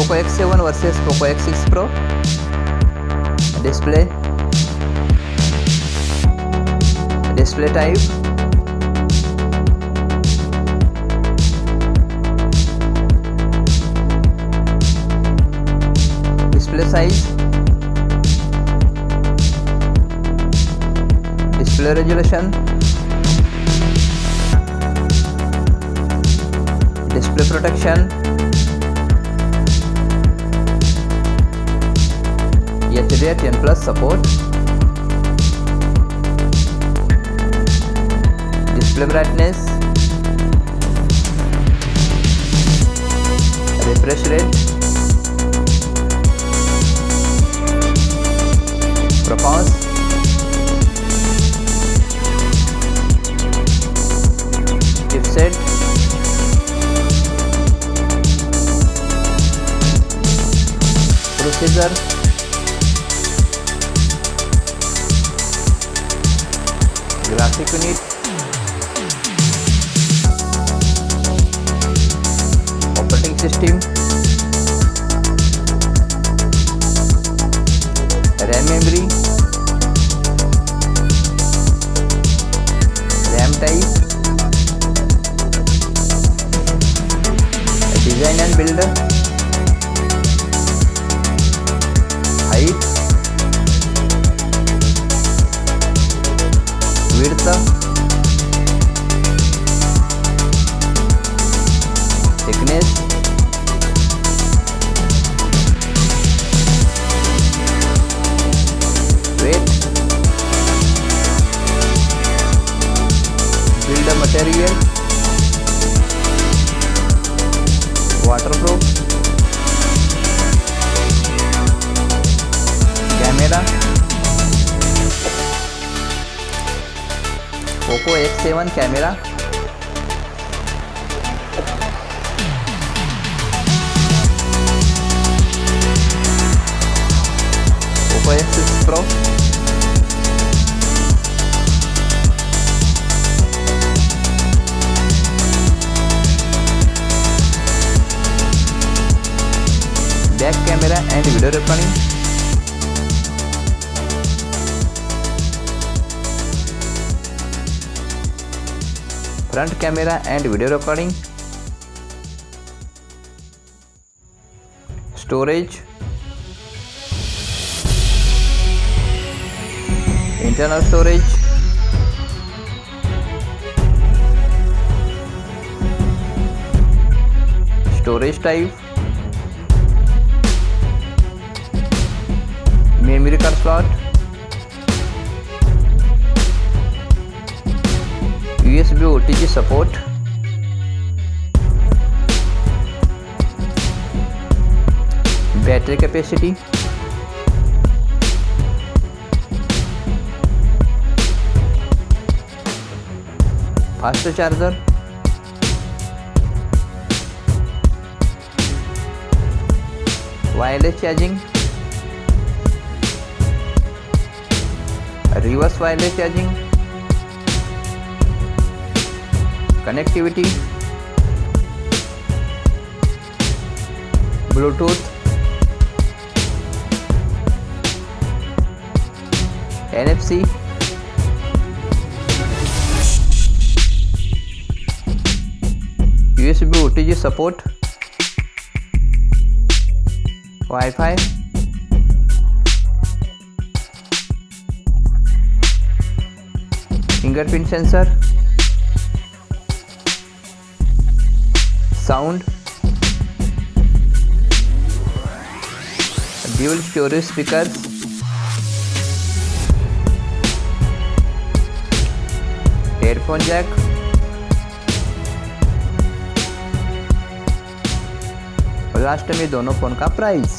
Poco X7 versus Poco X6 Pro. Display type, display size, display resolution, display protection, HDR 10+ support, display brightness, refresh rate, performance, chipset, processor, graphic unit, operating system, RAM memory, RAM type, design and build, height, width, thickness, weight, build material, waterproof, camera, Poco X7 camera, Poco X6 Pro, back camera and video recording, front camera and video recording, storage, internal storage, storage type, memory card slot, USB OTG support, battery capacity, fast charger, wireless charging, reverse wireless charging, connectivity, Bluetooth, NFC, USB OTG support, Wi-Fi, fingerprint sensor, sound, dual storage speakers, headphone jack, last में दोनों phone का price.